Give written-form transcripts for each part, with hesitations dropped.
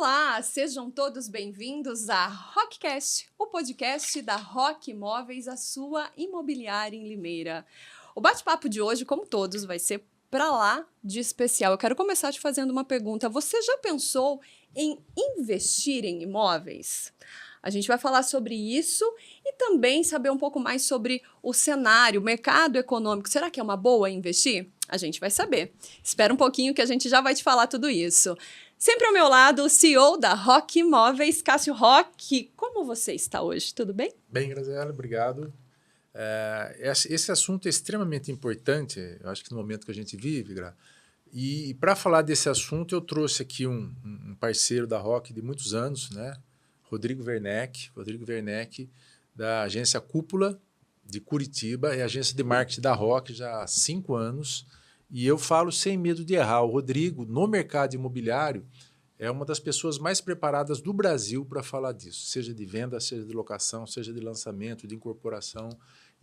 Olá, sejam todos bem-vindos a Rockcast, o podcast da Rock Imóveis, a sua imobiliária em Limeira. O bate-papo de hoje, como todos, vai ser pra lá de especial. Eu quero começar te fazendo uma pergunta. Você já pensou em investir em imóveis? A gente vai falar sobre isso e também saber um pouco mais sobre o cenário, o mercado econômico. Será que é uma boa investir? A gente vai saber. Espera um pouquinho que a gente já vai te falar tudo isso. Sempre ao meu lado, o CEO da Rock Imóveis, Cássio Roque. Como você está hoje? Tudo bem? Bem, Graziela, obrigado. Esse assunto é extremamente importante, eu acho que no momento que a gente vive, Gra. E para falar desse assunto, eu trouxe aqui um parceiro da Rock de muitos anos, né? Rodrigo Werneck, da agência Cúpula, de Curitiba, é agência de marketing da Rock já há 5 anos. E eu falo sem medo de errar. O Rodrigo, no mercado imobiliário, é uma das pessoas mais preparadas do Brasil para falar disso, seja de venda, seja de locação, seja de lançamento, de incorporação.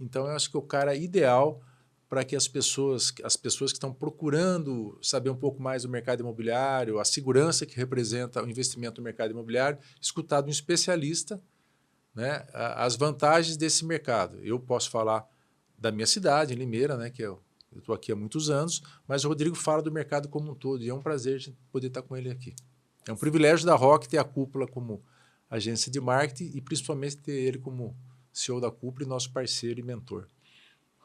Então, eu acho que é o cara ideal para que as pessoas que estão procurando saber um pouco mais do mercado imobiliário, a segurança que representa o investimento no mercado imobiliário, escutar de um especialista, né, as vantagens desse mercado. Eu posso falar da minha cidade, em Limeira, né, que eu estou aqui há muitos anos, mas o Rodrigo fala do mercado como um todo, e é um prazer poder estar com ele aqui. É um privilégio da Rock ter a Cúpula como agência de marketing e principalmente ter ele como CEO da Cúpula e nosso parceiro e mentor.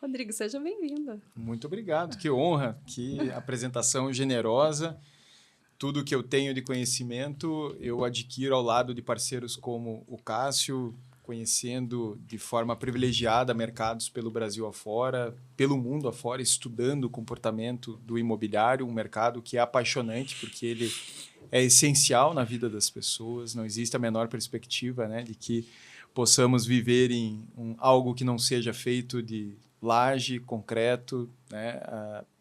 Rodrigo, seja bem-vindo. Muito obrigado, que honra, que apresentação generosa. Tudo que eu tenho de conhecimento eu adquiro ao lado de parceiros como o Cássio, conhecendo de forma privilegiada mercados pelo Brasil afora, pelo mundo afora, estudando o comportamento do imobiliário, um mercado que é apaixonante porque ele é essencial na vida das pessoas, não existe a menor perspectiva, né, de que possamos viver em algo que não seja feito de laje, concreto, né?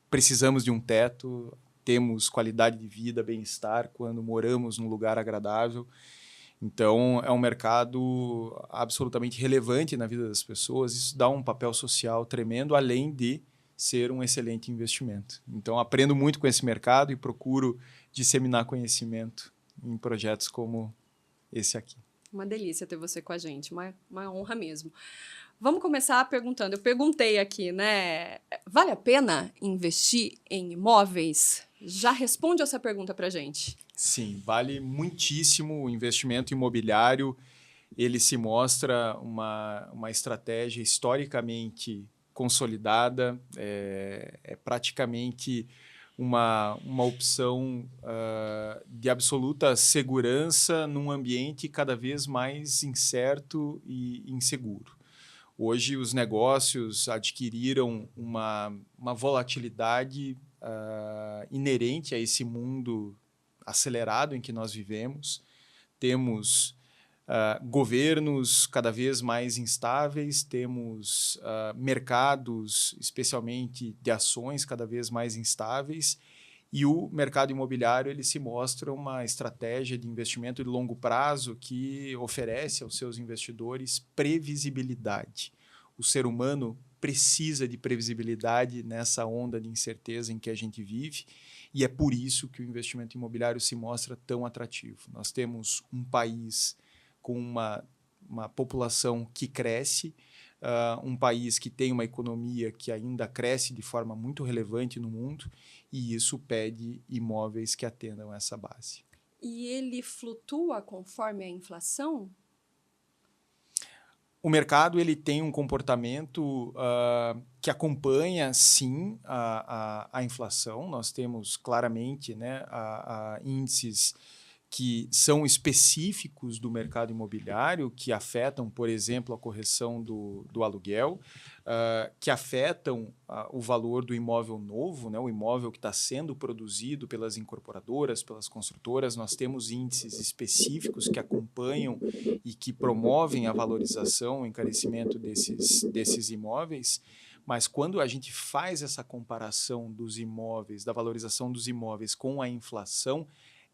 Precisamos de um teto, temos qualidade de vida, bem-estar quando moramos num lugar agradável. Então, é um mercado absolutamente relevante na vida das pessoas. Isso dá um papel social tremendo, além de ser um excelente investimento. Então, aprendo muito com esse mercado e procuro disseminar conhecimento em projetos como esse aqui. Uma delícia ter você com a gente, uma honra mesmo. Vamos começar perguntando. Eu perguntei aqui, né? Vale a pena investir em imóveis? Já responde essa pergunta pra gente. Sim, vale muitíssimo o investimento imobiliário. Ele se mostra uma estratégia historicamente consolidada, é praticamente uma opção de absoluta segurança num ambiente cada vez mais incerto e inseguro. Hoje, os negócios adquiriram uma volatilidade inerente a esse mundo acelerado em que nós vivemos. Temos governos cada vez mais instáveis, temos mercados, especialmente de ações, cada vez mais instáveis, e o mercado imobiliário ele se mostra uma estratégia de investimento de longo prazo que oferece aos seus investidores previsibilidade. O ser humano precisa de previsibilidade nessa onda de incerteza em que a gente vive, e é por isso que o investimento imobiliário se mostra tão atrativo. Nós temos um país com uma população que cresce, um país que tem uma economia que ainda cresce de forma muito relevante no mundo, e isso pede imóveis que atendam essa base. E ele flutua conforme a inflação? O mercado ele tem um comportamento que acompanha, sim, a inflação. Nós temos claramente, né, índices que são específicos do mercado imobiliário, que afetam, por exemplo, a correção do aluguel, que afetam o valor do imóvel novo, né, o imóvel que está sendo produzido pelas incorporadoras, pelas construtoras. Nós temos índices específicos que acompanham e que promovem a valorização, o encarecimento desses imóveis. Mas quando a gente faz essa comparação dos imóveis, da valorização dos imóveis com a inflação,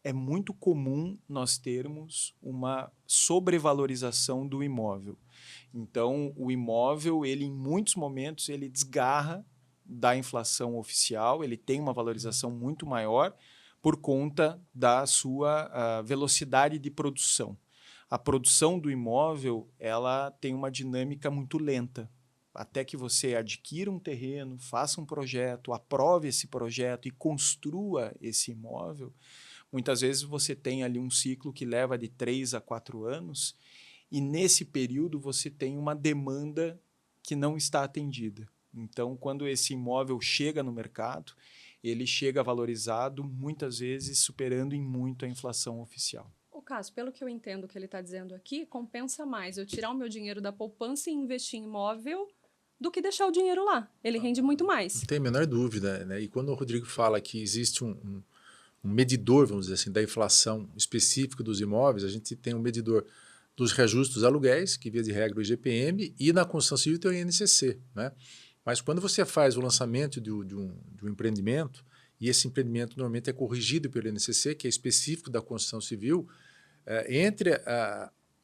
é muito comum nós termos uma sobrevalorização do imóvel. Então, o imóvel, ele em muitos momentos, ele desgarra da inflação oficial, ele tem uma valorização muito maior, por conta da sua velocidade de produção. A produção do imóvel ela tem uma dinâmica muito lenta. Até que você adquira um terreno, faça um projeto, aprove esse projeto e construa esse imóvel, muitas vezes você tem ali um ciclo que leva de 3 a 4 anos e nesse período você tem uma demanda que não está atendida. Então, quando esse imóvel chega no mercado, ele chega valorizado, muitas vezes superando em muito a inflação oficial. Cássio, pelo que eu entendo que ele está dizendo aqui, compensa mais eu tirar o meu dinheiro da poupança e investir em imóvel do que deixar o dinheiro lá. Ele rende muito mais. Não tem a menor dúvida, né? E quando o Rodrigo fala que existe um medidor, vamos dizer assim, da inflação específica dos imóveis, a gente tem um medidor dos reajustes dos aluguéis, que via de regra o IGPM, e na construção civil tem o INCC, né? Mas quando você faz o lançamento de um empreendimento, e esse empreendimento normalmente é corrigido pelo INCC, que é específico da construção civil, entre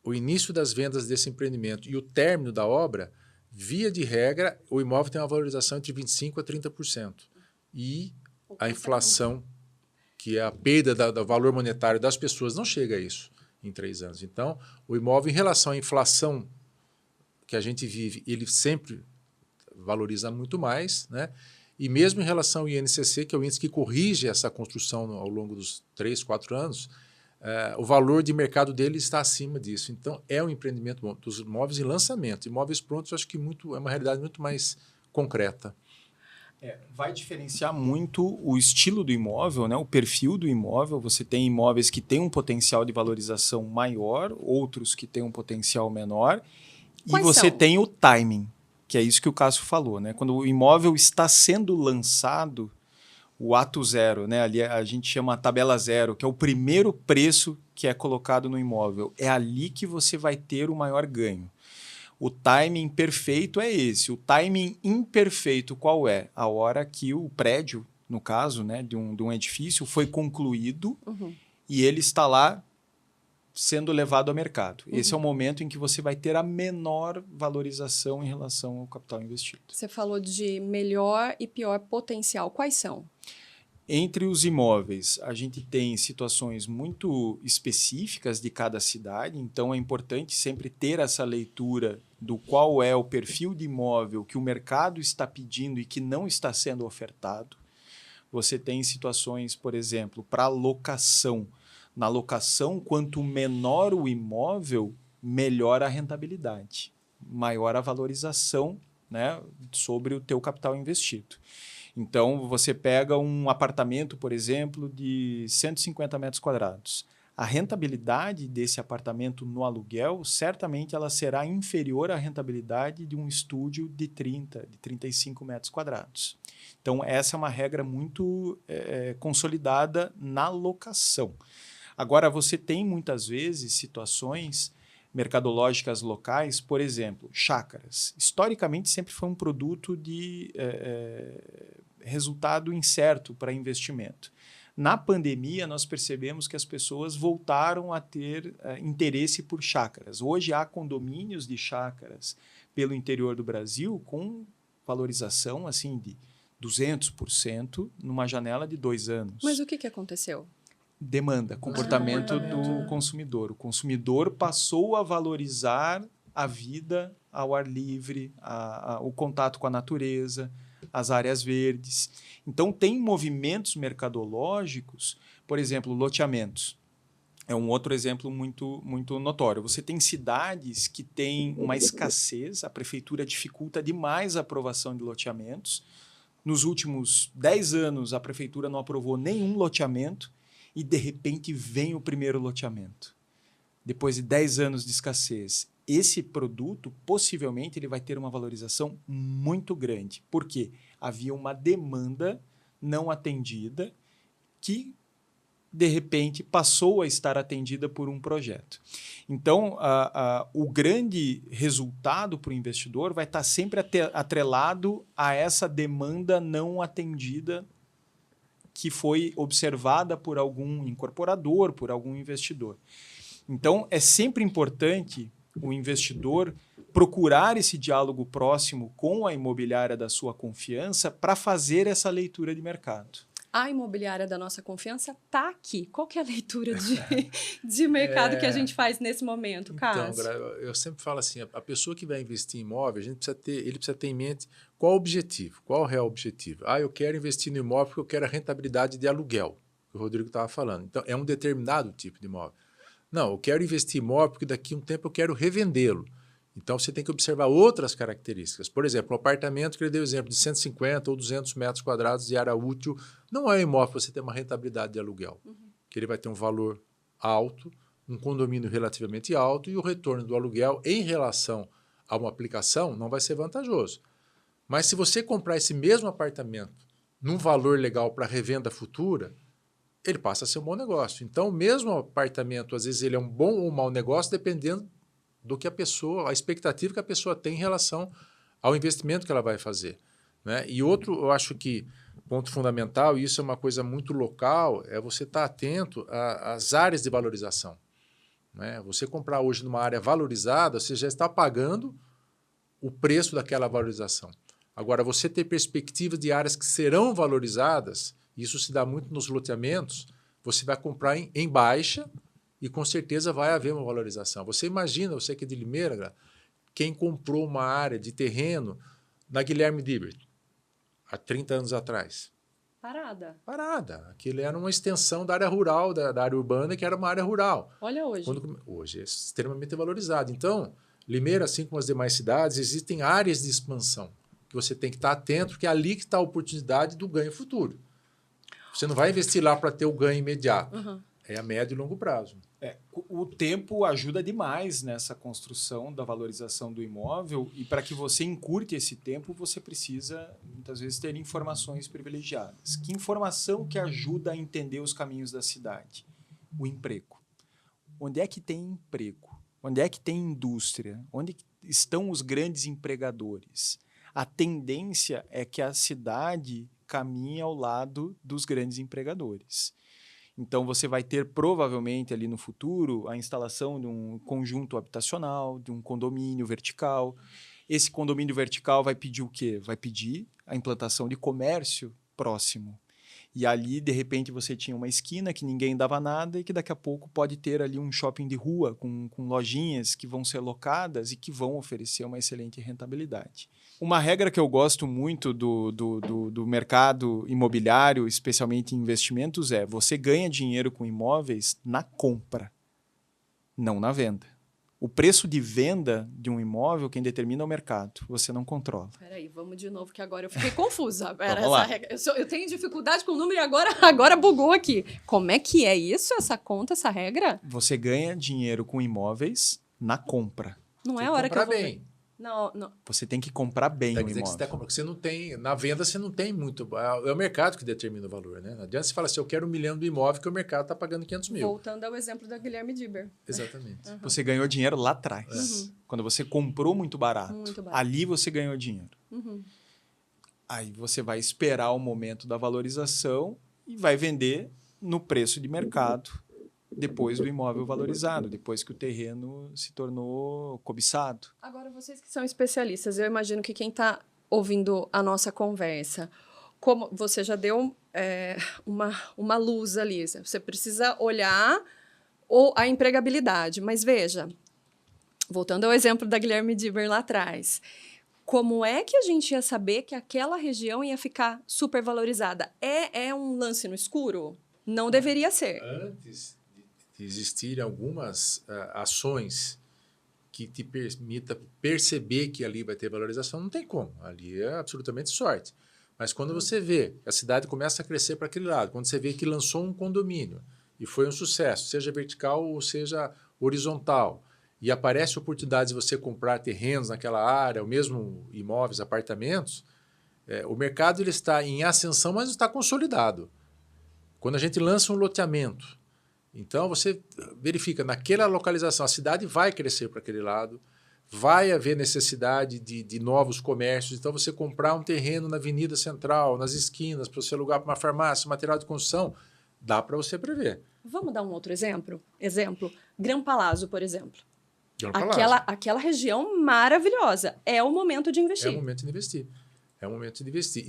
o início das vendas desse empreendimento e o término da obra, via de regra, o imóvel tem uma valorização entre 25% a 30%. E a inflação, que é a perda do valor monetário das pessoas, não chega a isso em 3 anos. Então, o imóvel, em relação à inflação que a gente vive, ele sempre valoriza muito mais, né? E mesmo em relação ao INCC, que é o índice que corrige essa construção ao longo dos 3, 4 anos, o valor de mercado dele está acima disso. Então, é um empreendimento bom. Dos imóveis em lançamento. Imóveis prontos, eu acho que é uma realidade muito mais concreta. Vai diferenciar muito o estilo do imóvel, né? O perfil do imóvel. Você tem imóveis que têm um potencial de valorização maior, outros que têm um potencial menor. Quais e você são? tem o timing, que é isso que o Cássio falou, né? Quando o imóvel está sendo lançado, o ato zero, né? Ali a gente chama a tabela zero, que é o primeiro preço que é colocado no imóvel. É ali que você vai ter o maior ganho. O timing perfeito é esse. O timing imperfeito qual é? A hora que o prédio, no caso, né, de um edifício, foi concluído e ele está lá sendo levado ao mercado. Esse é o momento em que você vai ter a menor valorização em relação ao capital investido. Você falou de melhor e pior potencial. Quais são? Entre os imóveis, a gente tem situações muito específicas de cada cidade, então é importante sempre ter essa leitura do qual é o perfil de imóvel que o mercado está pedindo e que não está sendo ofertado. Você tem situações, por exemplo, para locação. Na locação, quanto menor o imóvel, melhor a rentabilidade, maior a valorização, né, sobre o teu capital investido. Então, você pega um apartamento, por exemplo, de 150 metros quadrados. A rentabilidade desse apartamento no aluguel, certamente ela será inferior à rentabilidade de um estúdio de 30, de 35 metros quadrados. Então, essa é uma regra muito consolidada na locação. Agora, você tem muitas vezes situações mercadológicas locais, por exemplo, chácaras. Historicamente, sempre foi um produto de resultado incerto para investimento. Na pandemia, nós percebemos que as pessoas voltaram a ter interesse por chácaras. Hoje, há condomínios de chácaras pelo interior do Brasil com valorização assim, de 200% numa janela de 2 anos. Mas o que aconteceu? Demanda, comportamento do consumidor. O consumidor passou a valorizar a vida ao ar livre, o contato com a natureza, as áreas verdes. Então, tem movimentos mercadológicos, por exemplo, loteamentos. É um outro exemplo muito, muito notório. Você tem cidades que têm uma escassez, a prefeitura dificulta demais a aprovação de loteamentos. Nos últimos 10 anos, a prefeitura não aprovou nenhum loteamento, e, de repente, vem o primeiro loteamento. Depois de 10 anos de escassez, esse produto, possivelmente, ele vai ter uma valorização muito grande. Por quê? Havia uma demanda não atendida que, de repente, passou a estar atendida por um projeto. Então, o grande resultado para o investidor vai estar sempre atrelado a essa demanda não atendida que foi observada por algum incorporador, por algum investidor. Então, é sempre importante o investidor procurar esse diálogo próximo com a imobiliária da sua confiança para fazer essa leitura de mercado. a imobiliária da nossa confiança está aqui. Qual que é a leitura de mercado que a gente faz nesse momento, Cássio? Então, eu sempre falo assim, a pessoa que vai investir em imóvel, ele precisa ter em mente qual o objetivo, qual o real objetivo. Eu quero investir no imóvel porque eu quero a rentabilidade de aluguel, que o Rodrigo estava falando. Então, é um determinado tipo de imóvel. Não, eu quero investir em imóvel porque daqui a um tempo eu quero revendê-lo. Então, você tem que observar outras características. Por exemplo, um apartamento que ele deu exemplo de 150 ou 200 metros quadrados de área útil, não é um imóvel para você ter uma rentabilidade de aluguel, que ele vai ter um valor alto, um condomínio relativamente alto e o retorno do aluguel em relação a uma aplicação não vai ser vantajoso. Mas se você comprar esse mesmo apartamento num valor legal para revenda futura, ele passa a ser um bom negócio. Então, o mesmo apartamento, às vezes, ele é um bom ou um mau negócio, dependendo do que a expectativa que a pessoa tem em relação ao investimento que ela vai fazer, né? E outro, eu acho que ponto fundamental, e isso é uma coisa muito local, é você estar atento às áreas de valorização, né? Você comprar hoje numa área valorizada, você já está pagando o preço daquela valorização. Agora, você ter perspectivas de áreas que serão valorizadas, isso se dá muito nos loteamentos, você vai comprar em baixa, e com certeza vai haver uma valorização. Você imagina, você que é de Limeira, quem comprou uma área de terreno na Guilherme Dibert, há 30 anos atrás. Parada. Aquilo era uma extensão da área rural, da área urbana, que era uma área rural. Olha hoje. Hoje é extremamente valorizado. Então, Limeira, assim como as demais cidades, existem áreas de expansão que você tem que estar atento, porque é ali que está a oportunidade do ganho futuro. Você não vai investir lá para ter o ganho imediato. É a médio e longo prazo. O tempo ajuda demais nessa construção da valorização do imóvel e para que você encurte esse tempo, você precisa, muitas vezes, ter informações privilegiadas. Que informação que ajuda a entender os caminhos da cidade? O emprego. Onde é que tem emprego? Onde é que tem indústria? Onde estão os grandes empregadores? A tendência é que a cidade caminhe ao lado dos grandes empregadores. Então, você vai ter, provavelmente, ali no futuro, a instalação de um conjunto habitacional, de um condomínio vertical. Esse condomínio vertical vai pedir o quê? Vai pedir a implantação de comércio próximo. E ali, de repente, você tinha uma esquina que ninguém dava nada e que daqui a pouco pode ter ali um shopping de rua com lojinhas que vão ser locadas e que vão oferecer uma excelente rentabilidade. Uma regra que eu gosto muito do mercado imobiliário, especialmente em investimentos, é você ganha dinheiro com imóveis na compra, não na venda. O preço de venda de um imóvel, quem determina é o mercado. Você não controla. Peraí, vamos de novo, que agora eu fiquei confusa. Vamos lá. Eu tenho dificuldade com o número e agora bugou aqui. Como é que é isso, essa conta, essa regra? Você ganha dinheiro com imóveis na compra. Não é a hora que eu vou... bem. Não. Você tem que comprar bem o imóvel. Você não tem, na venda você não tem muito. É o mercado que determina o valor, né? Não adianta você falar assim, eu quero 1 milhão do imóvel que o mercado está pagando 500 mil. Voltando ao exemplo da Guilherme Dibert. Exatamente. Você ganhou dinheiro lá atrás. Quando você comprou muito barato. Ali você ganhou dinheiro. Aí você vai esperar o momento da valorização e vai vender no preço de mercado depois do imóvel valorizado, depois que o terreno se tornou cobiçado. Agora, vocês que são especialistas, eu imagino que quem está ouvindo a nossa conversa, como você já deu uma luz ali, você precisa olhar a empregabilidade, mas veja, voltando ao exemplo da Guilherme Dibert lá atrás, como é que a gente ia saber que aquela região ia ficar supervalorizada? É um lance no escuro? Não deveria ser. Antes de existirem algumas ações que te permita perceber que ali vai ter valorização, não tem como. Ali é absolutamente sorte. Mas quando você vê que a cidade começa a crescer para aquele lado, quando você vê que lançou um condomínio e foi um sucesso, seja vertical ou seja horizontal, e aparece oportunidade de você comprar terrenos naquela área, ou mesmo imóveis, apartamentos, o mercado ele está em ascensão, mas não está consolidado. Quando a gente lança um loteamento, então você verifica, naquela localização, a cidade vai crescer para aquele lado, vai haver necessidade de novos comércios, então você comprar um terreno na Avenida Central, nas esquinas, para você alugar para uma farmácia, material de construção, dá para você prever. Vamos dar um outro exemplo? Gran Palazzo, por exemplo. Gran Palazzo. Aquela região maravilhosa. É o momento de investir. É o momento de investir. É o momento de investir.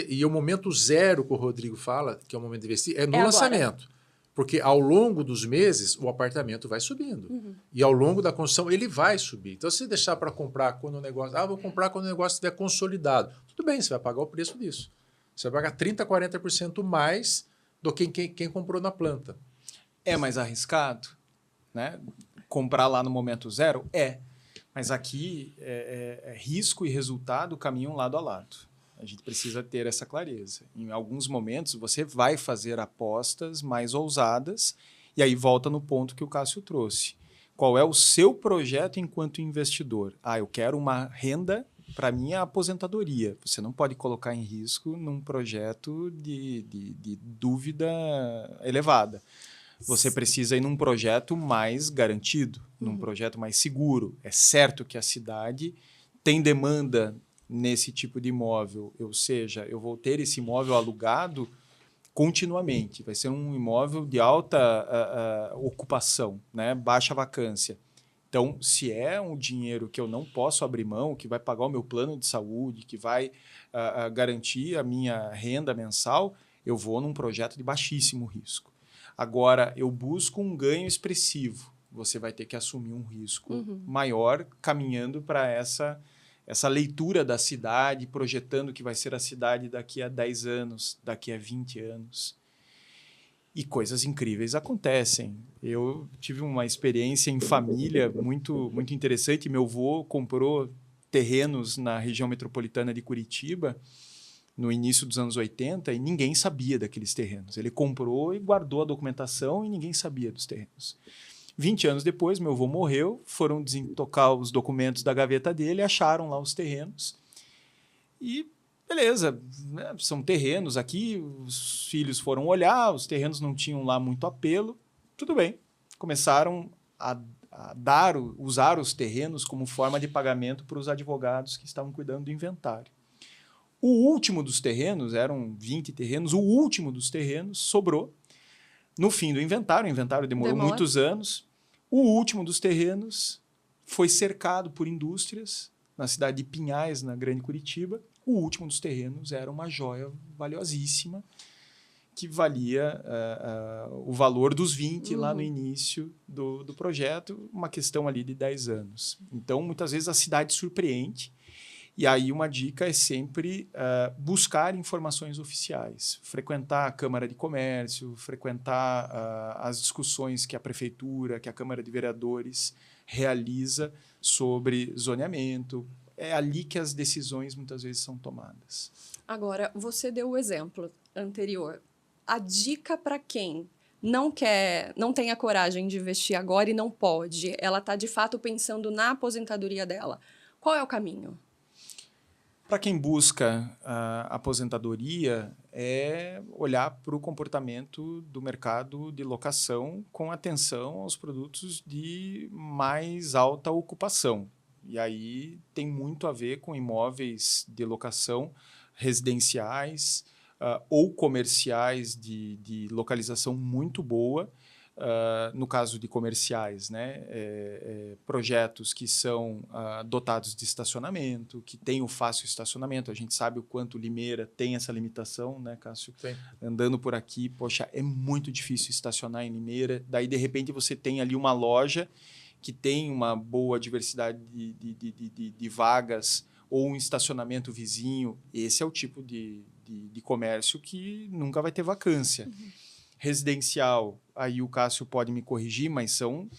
E o momento zero que o Rodrigo fala, que é o momento de investir, é no agora. lançamento. Porque ao longo dos meses, o apartamento vai subindo. E ao longo da construção, ele vai subir. Então, se deixar para comprar quando o negócio... vou comprar quando o negócio estiver consolidado. Tudo bem, você vai pagar o preço disso. Você vai pagar 30%, 40% mais do que quem comprou na planta. É mais arriscado, né? Comprar lá no momento zero? Mas aqui risco e resultado caminham lado a lado. A gente precisa ter essa clareza. Em alguns momentos, você vai fazer apostas mais ousadas e aí volta no ponto que o Cássio trouxe. Qual é o seu projeto enquanto investidor? Eu quero uma renda para minha aposentadoria. Você não pode colocar em risco num projeto de dúvida elevada. Você precisa ir num projeto mais garantido, num projeto mais seguro. É certo que a cidade tem demanda nesse tipo de imóvel, ou seja, eu vou ter esse imóvel alugado continuamente. Vai ser um imóvel de alta ocupação, né? Baixa vacância. Então, se é um dinheiro que eu não posso abrir mão, que vai pagar o meu plano de saúde, que vai garantir a minha renda mensal, eu vou num projeto de baixíssimo risco. Agora, eu busco um ganho expressivo. Você vai ter que assumir um risco maior, caminhando para essa leitura da cidade, projetando que vai ser a cidade daqui a 10 anos, daqui a 20 anos. E coisas incríveis acontecem. Eu tive uma experiência em família muito, muito interessante. Meu avô comprou terrenos na região metropolitana de Curitiba no início dos anos 80 e ninguém sabia daqueles terrenos. Ele comprou e guardou a documentação e ninguém sabia dos terrenos. 20 anos depois, meu avô morreu, foram desintocar os documentos da gaveta dele, acharam lá os terrenos e beleza, né? São terrenos aqui, os filhos foram olhar, os terrenos não tinham lá muito apelo, tudo bem. Começaram a usar os terrenos como forma de pagamento para os advogados que estavam cuidando do inventário. O último dos terrenos, eram 20 terrenos, o último dos terrenos sobrou no fim do inventário. O inventário demorou muitos anos. O último dos terrenos foi cercado por indústrias na cidade de Pinhais, na Grande Curitiba. O último dos terrenos era uma joia valiosíssima que valia o valor dos 20 lá no início do projeto, uma questão ali de 10 anos. Então, muitas vezes a cidade surpreende. E aí uma dica é sempre buscar informações oficiais, frequentar a Câmara de Comércio, frequentar as discussões que a Prefeitura, que a Câmara de Vereadores realiza sobre zoneamento. É ali que as decisões muitas vezes são tomadas. Agora, você deu o exemplo anterior. A dica para quem não tem a coragem de investir agora e não pode, ela está de fato pensando na aposentadoria dela. Qual é o caminho? Para quem busca aposentadoria, é olhar para o comportamento do mercado de locação com atenção aos produtos de mais alta ocupação. E aí tem muito a ver com imóveis de locação residenciais ou comerciais de localização muito boa. No caso de comerciais, né, projetos que são dotados de estacionamento, que têm o fácil estacionamento. A gente sabe o quanto Limeira tem essa limitação, né, Cássio? Sim. Andando por aqui, poxa, é muito difícil estacionar em Limeira. Daí, de repente, você tem ali uma loja que tem uma boa diversidade de vagas ou um estacionamento vizinho. Esse é o tipo de comércio que nunca vai ter vacância. Residencial, aí o Cássio pode me corrigir, mas são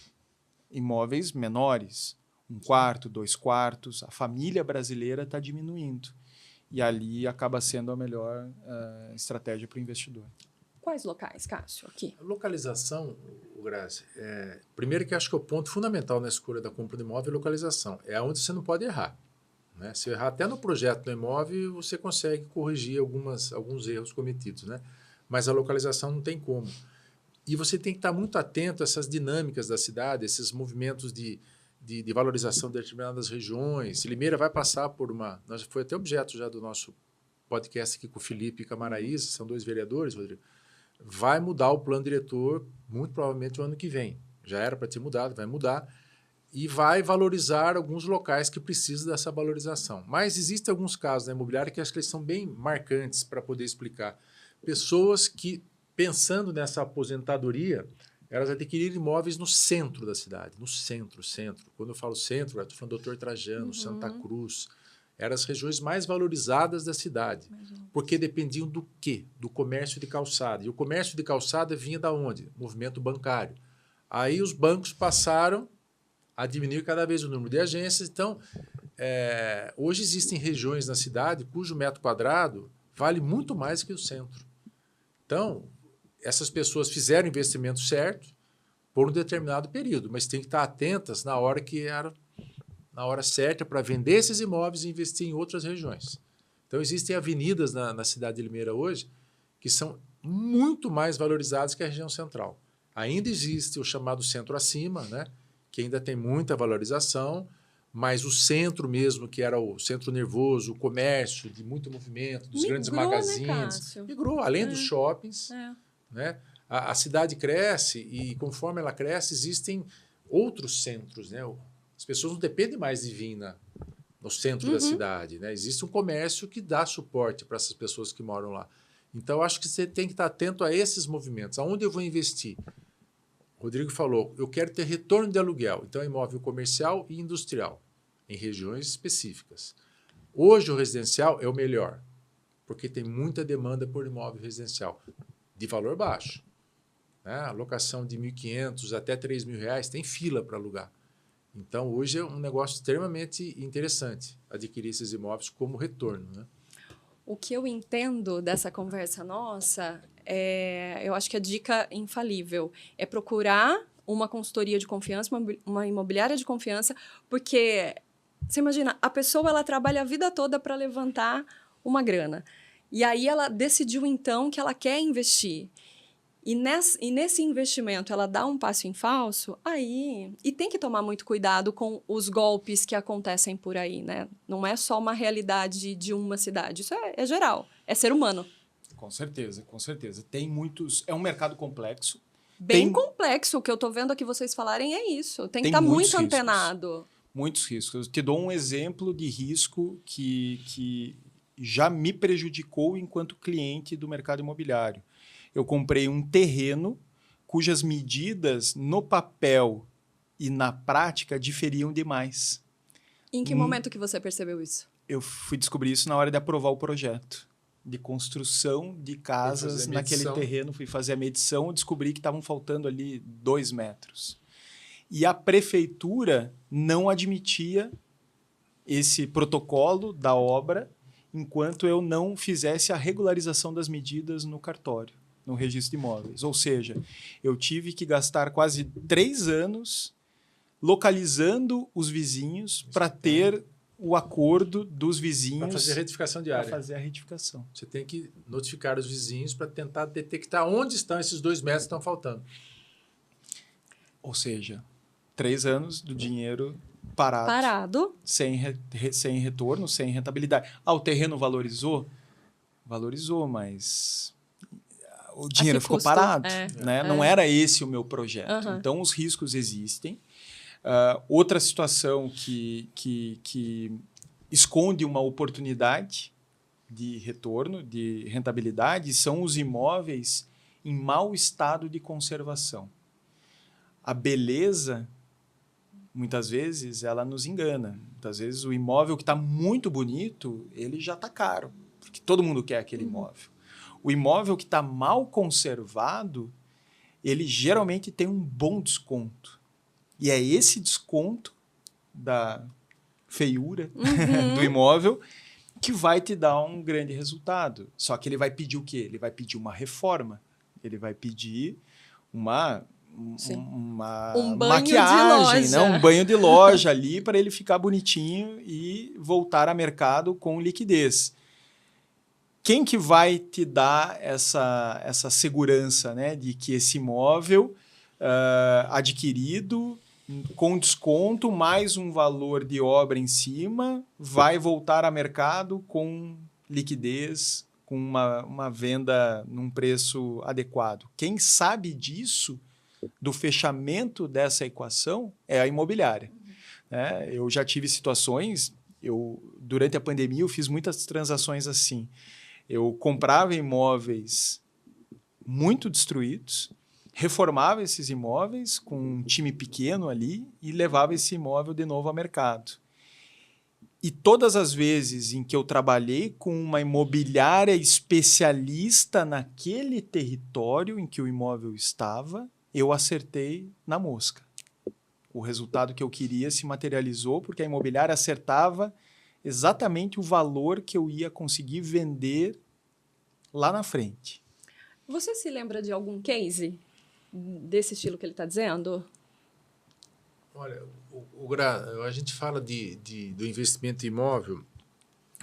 imóveis menores, 1 quarto, 2 quartos. A família brasileira está diminuindo. E ali acaba sendo a melhor estratégia para o investidor. Quais locais, Cássio, aqui? A localização, Grazi, primeiro que acho que é o ponto fundamental na escolha da compra do imóvel é a localização. É onde você não pode errar. Né? Se errar até no projeto do imóvel, você consegue corrigir alguns erros cometidos, né? Mas a localização não tem como. E você tem que estar muito atento a essas dinâmicas da cidade, esses movimentos de valorização de determinadas regiões. Limeira vai passar por foi até objeto já do nosso podcast aqui com o Felipe Camaraíza, são 2 vereadores, Rodrigo. Vai mudar o plano diretor, muito provavelmente o ano que vem. Já era para ter mudado, vai mudar. e vai valorizar alguns locais que precisam dessa valorização. Mas existem alguns casos na imobiliária que acho que eles são bem marcantes para poder explicar. Pessoas que, pensando nessa aposentadoria, elas adquiriram imóveis no centro da cidade, no centro. Quando eu falo centro, eu estou falando Doutor Trajano, Santa Cruz. Eram as regiões mais valorizadas da cidade. Porque dependiam do quê? Do comércio de calçada. E o comércio de calçada vinha da onde? Movimento bancário. Aí os bancos passaram a diminuir cada vez o número de agências. Então, hoje existem regiões na cidade cujo metro quadrado vale muito mais que o centro. Então, essas pessoas fizeram o investimento certo por um determinado período, mas tem que estar atentas na hora certa para vender esses imóveis e investir em outras regiões. Então, existem avenidas na cidade de Limeira hoje que são muito mais valorizadas que a região central. Ainda existe o chamado centro acima, né, que ainda tem muita valorização, mas o centro mesmo, que era o centro nervoso, o comércio de muito movimento, dos grandes magazines, migrou, além dos shoppings. Né? A cidade cresce e, conforme ela cresce, existem outros centros. Né? As pessoas não dependem mais de vir no centro da cidade. Né? Existe um comércio que dá suporte para essas pessoas que moram lá. Então, acho que você tem que estar atento a esses movimentos. Aonde eu vou investir? O Rodrigo falou, eu quero ter retorno de aluguel. Então, é imóvel comercial e industrial, em regiões específicas. Hoje, o residencial é o melhor, porque tem muita demanda por imóvel residencial, de valor baixo. Né? A locação de R$ 1.500 até R$ 3.000 tem fila para alugar. Então, hoje é um negócio extremamente interessante adquirir esses imóveis como retorno. Né? O que eu entendo dessa conversa nossa, eu acho que a dica infalível é procurar uma consultoria de confiança, uma imobiliária de confiança, porque, você imagina, a pessoa ela trabalha a vida toda para levantar uma grana. E aí ela decidiu, então, que ela quer investir. E nesse investimento ela dá um passo em falso, e tem que tomar muito cuidado com os golpes que acontecem por aí, né? Não é só uma realidade de uma cidade, isso é geral, é ser humano. Com certeza, com certeza. Tem muitos... É um mercado complexo. Bem complexo, o que eu estou vendo aqui vocês falarem é isso. Tem que estar muito antenado. Muitos riscos. Eu te dou um exemplo de risco que já me prejudicou enquanto cliente do mercado imobiliário. Eu comprei um terreno cujas medidas no papel e na prática diferiam demais. Em que momento que você percebeu isso? Eu fui descobrir isso na hora de aprovar o projeto de construção de casas naquele terreno. Fui fazer a medição e descobri que estavam faltando ali 2 metros. E a prefeitura não admitia esse protocolo da obra enquanto eu não fizesse a regularização das medidas no cartório, no registro de imóveis. Ou seja, eu tive que gastar quase 3 anos localizando os vizinhos para ter o acordo dos vizinhos. Para fazer a retificação de área. Para fazer a retificação. Você tem que notificar os vizinhos para tentar detectar onde estão esses 2 metros que estão faltando. Ou seja, 3 anos do dinheiro parado. Sem retorno, sem rentabilidade. O terreno valorizou? Valorizou, mas o dinheiro ficou parado. Né? Não era esse o meu projeto. Então, os riscos existem. Outra situação que esconde uma oportunidade de retorno, de rentabilidade, são os imóveis em mau estado de conservação. A beleza, muitas vezes, ela nos engana. Muitas vezes, o imóvel que está muito bonito, ele já está caro, porque todo mundo quer aquele imóvel. O imóvel que está mal conservado, ele geralmente tem um bom desconto. E é esse desconto da feiura do imóvel que vai te dar um grande resultado. Só que ele vai pedir o quê? Ele vai pedir uma reforma. Ele vai pedir uma maquiagem, né? Um banho de loja ali para ele ficar bonitinho e voltar a mercado com liquidez. Quem que vai te dar essa segurança, né, de que esse imóvel adquirido com desconto, mais um valor de obra em cima, vai voltar a mercado com liquidez, com uma venda num preço adequado? Quem sabe disso, do fechamento dessa equação, é a imobiliária. né? Eu já tive situações, durante a pandemia eu fiz muitas transações assim. Eu comprava imóveis muito destruídos, reformava esses imóveis com um time pequeno ali e levava esse imóvel de novo ao mercado. E todas as vezes em que eu trabalhei com uma imobiliária especialista naquele território em que o imóvel estava, eu acertei na mosca. O resultado que eu queria se materializou porque a imobiliária acertava exatamente o valor que eu ia conseguir vender lá na frente. Você se lembra de algum case desse estilo que ele está dizendo? Olha, a gente fala do investimento imóvel,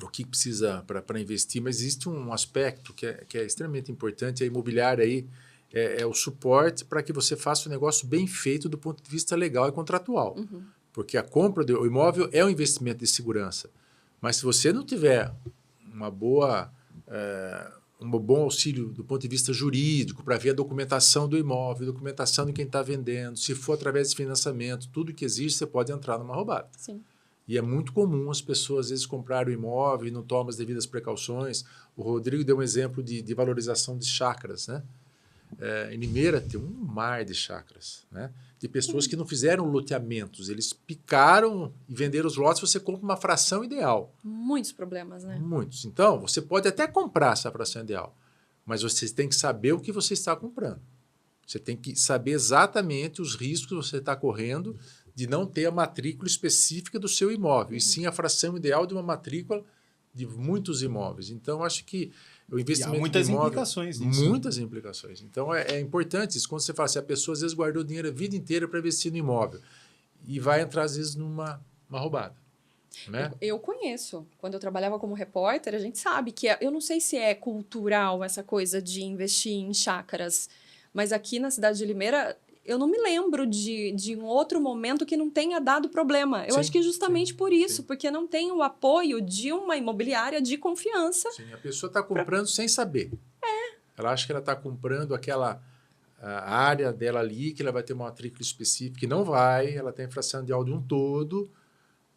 o que precisa para investir, mas existe um aspecto que é extremamente importante, a imobiliária aí é o suporte para que você faça o negócio bem feito do ponto de vista legal e contratual. Uhum. Porque a compra do imóvel é um investimento de segurança. Mas se você não tiver um bom auxílio do ponto de vista jurídico para ver a documentação do imóvel, documentação de quem está vendendo, se for através de financiamento, tudo que existe, você pode entrar numa roubada. Sim. E é muito comum as pessoas, às vezes, comprarem o imóvel e não tomam as devidas precauções. O Rodrigo deu um exemplo de valorização de chácaras, né? Em Limeira tem um mar de chácaras, né? De pessoas que não fizeram loteamentos, eles picaram e venderam os lotes, você compra uma fração ideal. Muitos problemas, né? Muitos. Então, você pode até comprar essa fração ideal, mas você tem que saber o que você está comprando. Você tem que saber exatamente os riscos que você está correndo de não ter a matrícula específica do seu imóvel, e sim a fração ideal de uma matrícula de muitos imóveis. Então, acho que o investimento há muitas em imóvel, implicações nisso. muitas implicações. Então, é importante isso. Quando você fala assim, a pessoa às vezes guardou dinheiro a vida inteira para investir no imóvel e vai entrar, às vezes, numa roubada. Né? Eu conheço. Quando eu trabalhava como repórter, a gente sabe que eu não sei se é cultural essa coisa de investir em chácaras, mas aqui na cidade de Limeira, eu não me lembro de um outro momento que não tenha dado problema. Eu acho que justamente por isso, porque não tem o apoio de uma imobiliária de confiança. Sim, a pessoa está comprando sem saber. Ela acha que ela está comprando aquela área dela ali, que ela vai ter uma matrícula específica, e não vai, ela tem fração ideal de um todo,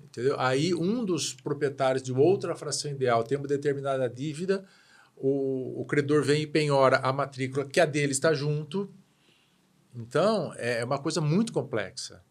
entendeu? Aí um dos proprietários de outra fração ideal tem uma determinada dívida, o credor vem e penhora a matrícula, que a dele está junto. Então, é uma coisa muito complexa.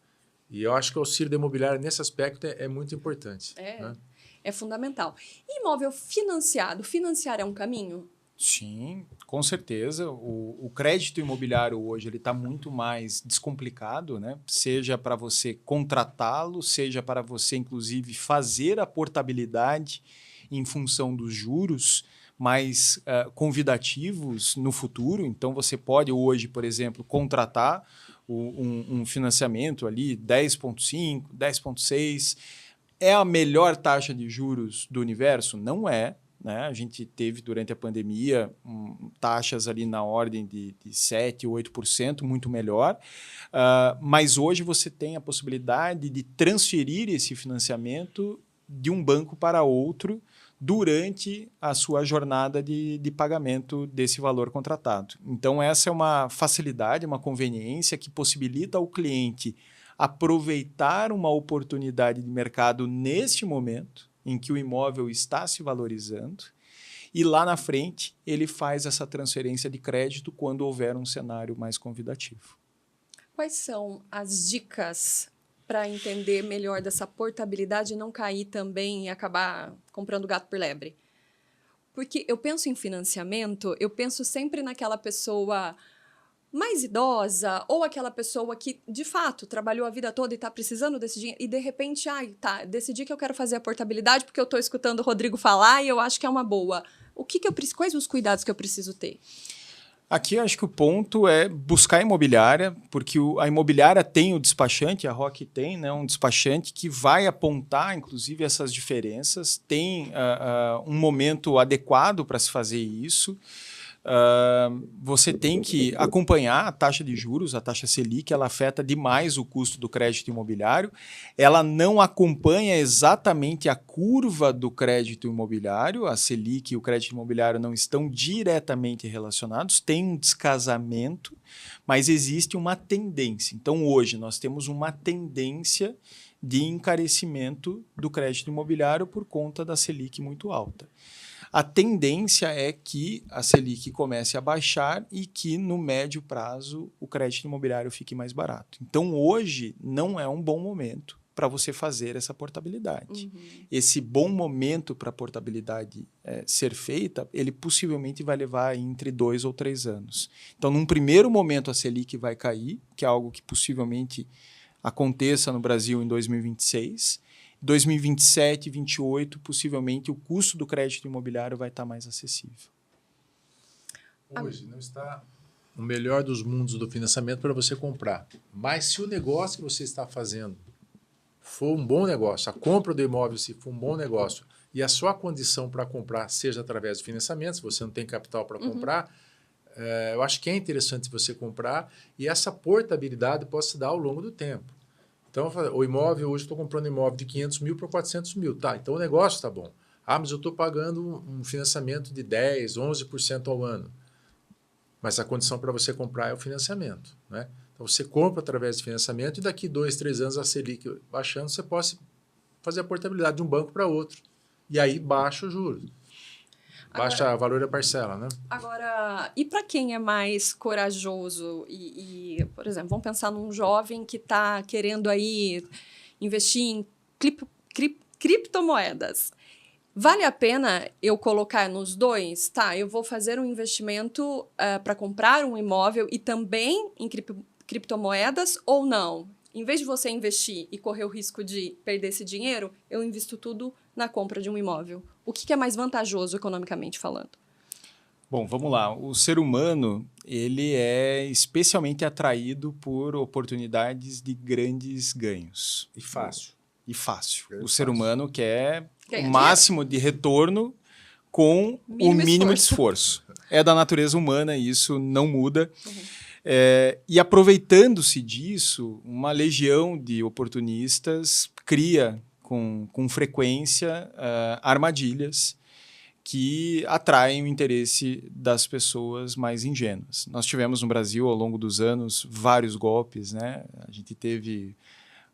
E eu acho que o auxílio da imobiliária, nesse aspecto, é muito importante. Né? É fundamental. E imóvel financiado, financiar é um caminho? Sim, com certeza. O crédito imobiliário hoje ele está muito mais descomplicado, né? Seja para você contratá-lo, seja para você, inclusive, fazer a portabilidade em função dos juros mais convidativos no futuro. Então, você pode hoje, por exemplo, contratar um financiamento ali 10,5, 10,6. É a melhor taxa de juros do universo? Não é. Né? A gente teve, durante a pandemia, taxas ali na ordem de 7%, 8%, muito melhor. Mas hoje você tem a possibilidade de transferir esse financiamento de um banco para outro durante a sua jornada de pagamento desse valor contratado. Então, essa é uma facilidade, uma conveniência que possibilita ao cliente aproveitar uma oportunidade de mercado neste momento, em que o imóvel está se valorizando, e lá na frente ele faz essa transferência de crédito quando houver um cenário mais convidativo. Quais são as dicas para entender melhor dessa portabilidade e não cair também e acabar comprando gato por lebre? Porque eu penso em financiamento, eu penso sempre naquela pessoa mais idosa ou aquela pessoa que, de fato, trabalhou a vida toda e está precisando desse dinheiro e, de repente, decidi que eu quero fazer a portabilidade porque eu estou escutando o Rodrigo falar e eu acho que é uma boa. Quais os cuidados que eu preciso ter? Aqui eu acho que o ponto é buscar a imobiliária, porque a imobiliária tem o despachante, a ROC tem, né, um despachante que vai apontar, inclusive, essas diferenças, tem um momento adequado para se fazer isso. você tem que acompanhar a taxa de juros, a taxa Selic, ela afeta demais o custo do crédito imobiliário, ela não acompanha exatamente a curva do crédito imobiliário, a Selic e o crédito imobiliário não estão diretamente relacionados, tem um descasamento, mas existe uma tendência. Então, hoje, nós temos uma tendência de encarecimento do crédito imobiliário por conta da Selic muito alta. A tendência é que a Selic comece a baixar e que, no médio prazo, o crédito imobiliário fique mais barato. Então, hoje, não é um bom momento para você fazer essa portabilidade. Esse bom momento para a portabilidade ser feita, ele possivelmente vai levar entre 2 ou 3 anos. Então, num primeiro momento, a Selic vai cair, que é algo que possivelmente aconteça no Brasil em 2026. 2027, 2028, possivelmente o custo do crédito imobiliário vai estar mais acessível. Hoje não está o melhor dos mundos do financiamento para você comprar. Mas se o negócio que você está fazendo for um bom negócio, a compra do imóvel se for um bom negócio e a sua condição para comprar seja através do financiamento, se você não tem capital para comprar, eu acho que é interessante você comprar e essa portabilidade pode se dar ao longo do tempo. Então, o imóvel, hoje estou comprando imóvel de 500 mil para 400 mil. Tá, então o negócio está bom. Ah, mas eu estou pagando um financiamento de 10%, 11% ao ano. Mas a condição para você comprar é o financiamento, né? Então, você compra através de financiamento e daqui 2, 3 anos a Selic baixando, você pode fazer a portabilidade de um banco para outro. E aí baixa o juros. Baixa o valor da parcela, né? Agora, e para quem é mais corajoso por exemplo, vamos pensar num jovem que está querendo aí investir em criptomoedas. Vale a pena eu colocar nos dois? Tá, eu vou fazer um investimento para comprar um imóvel e também em criptomoedas ou não? Em vez de você investir e correr o risco de perder esse dinheiro, eu invisto tudo na compra de um imóvel. O que é mais vantajoso economicamente falando? Bom, vamos lá. O ser humano, ele é especialmente atraído por oportunidades de grandes ganhos. E fácil. O ser humano quer Ganhar o máximo de retorno com o mínimo de esforço. É da natureza humana e isso não muda. E aproveitando-se disso, uma legião de oportunistas cria com frequência armadilhas que atraem o interesse das pessoas mais ingênuas. Nós tivemos no Brasil, ao longo dos anos, vários golpes, né? A gente teve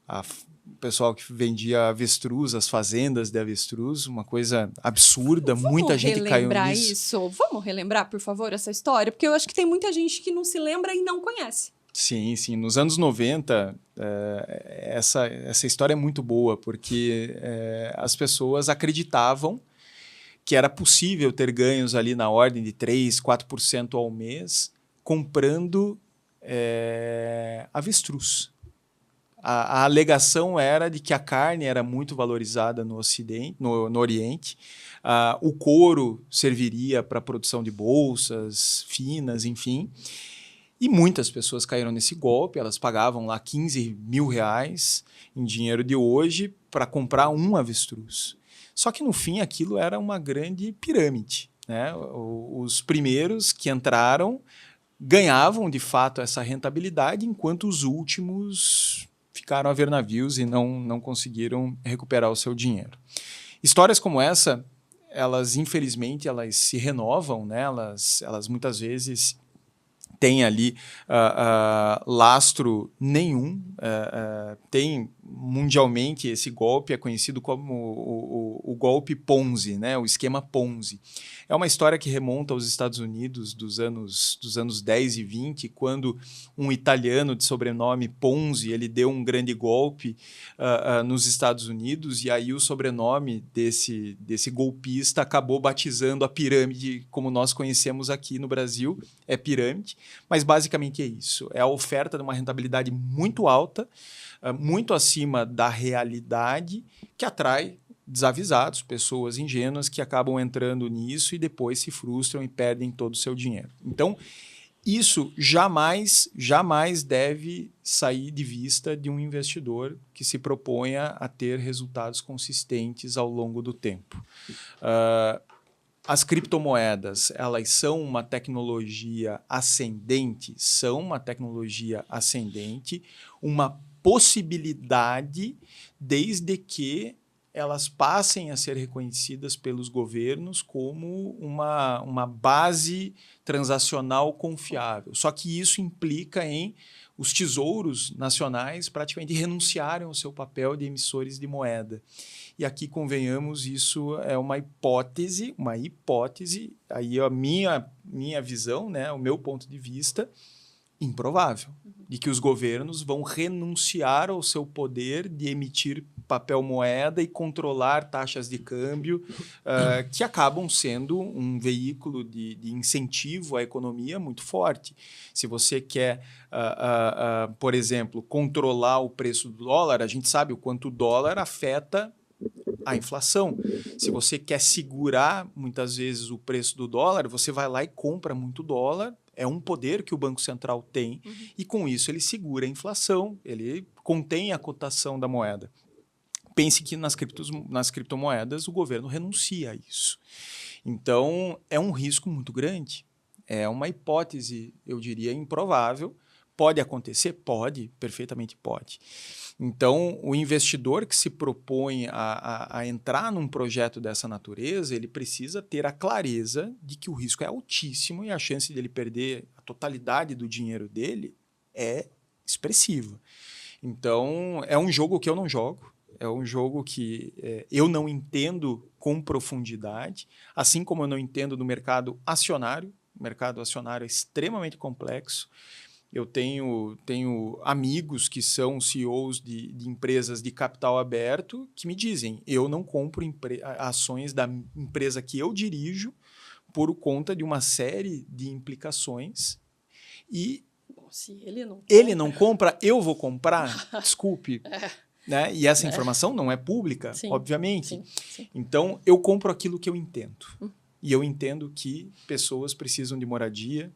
o pessoal que vendia avestruz, as fazendas de avestruz, uma coisa absurda, muita gente caiu nisso. Vamos relembrar, por favor, essa história? Porque eu acho que tem muita gente que não se lembra e não conhece. Sim, sim. Nos anos 90, essa história é muito boa, porque as pessoas acreditavam que era possível ter ganhos ali na ordem de 3%, 4% ao mês comprando avestruz. A alegação era de que a carne era muito valorizada no Ocidente, no Oriente. O couro serviria para a produção de bolsas finas, enfim. E muitas pessoas caíram nesse golpe, elas pagavam lá 15 mil reais em dinheiro de hoje para comprar um avestruz. Só que, no fim, aquilo era uma grande pirâmide, né? Os primeiros que entraram ganhavam, de fato, essa rentabilidade, enquanto os últimos ficaram a ver navios e não conseguiram recuperar o seu dinheiro. Histórias como essa, elas, infelizmente, elas se renovam, né? Elas muitas vezes têm ali lastro nenhum. Tem mundialmente esse golpe, é conhecido como o golpe Ponzi, né? O esquema Ponzi. É uma história que remonta aos Estados Unidos dos anos 10 e 20, quando um italiano de sobrenome Ponzi ele deu um grande golpe nos Estados Unidos, e aí o sobrenome desse golpista acabou batizando a pirâmide como nós conhecemos aqui no Brasil. É pirâmide, mas basicamente é isso. É a oferta de uma rentabilidade muito alta, muito acima da realidade, que atrai desavisados, pessoas ingênuas que acabam entrando nisso e depois se frustram e perdem todo o seu dinheiro. Então, isso jamais deve sair de vista de um investidor que se proponha a ter resultados consistentes ao longo do tempo. as criptomoedas, elas são uma tecnologia ascendente? São uma tecnologia ascendente, uma possibilidade, desde que elas passem a ser reconhecidas pelos governos como uma base transacional confiável. Só que isso implica em os tesouros nacionais praticamente renunciarem ao seu papel de emissores de moeda. E aqui, convenhamos, isso é uma hipótese, aí a minha visão, né, o meu ponto de vista, improvável, de que os governos vão renunciar ao seu poder de emitir papel moeda e controlar taxas de câmbio, que acabam sendo um veículo de incentivo à economia muito forte. Se você quer, por exemplo, controlar o preço do dólar, a gente sabe o quanto o dólar afeta a inflação. Se você quer segurar, muitas vezes, o preço do dólar, você vai lá e compra muito dólar. É um poder que o Banco Central tem, e com isso ele segura a inflação, ele contém a cotação da moeda. Pense que nas criptomoedas o governo renuncia a isso. Então, é um risco muito grande. É uma hipótese, eu diria, improvável. Pode acontecer? Pode, perfeitamente pode. Então, o investidor que se propõe a entrar num projeto dessa natureza, ele precisa ter a clareza de que o risco é altíssimo e a chance de ele perder a totalidade do dinheiro dele é expressiva. Então, é um jogo que eu não jogo, é um jogo que eu não entendo com profundidade, assim como eu não entendo do mercado acionário. O mercado acionário é extremamente complexo. Eu tenho amigos que são CEOs de empresas de capital aberto que me dizem, eu não compro ações da empresa que eu dirijo por conta de uma série de implicações. E Bom, se ele não compra, eu vou comprar? Desculpe. Né? E essa informação não é pública, sim, obviamente. Sim. Então, eu compro aquilo que eu entendo. E eu entendo que pessoas precisam de moradia,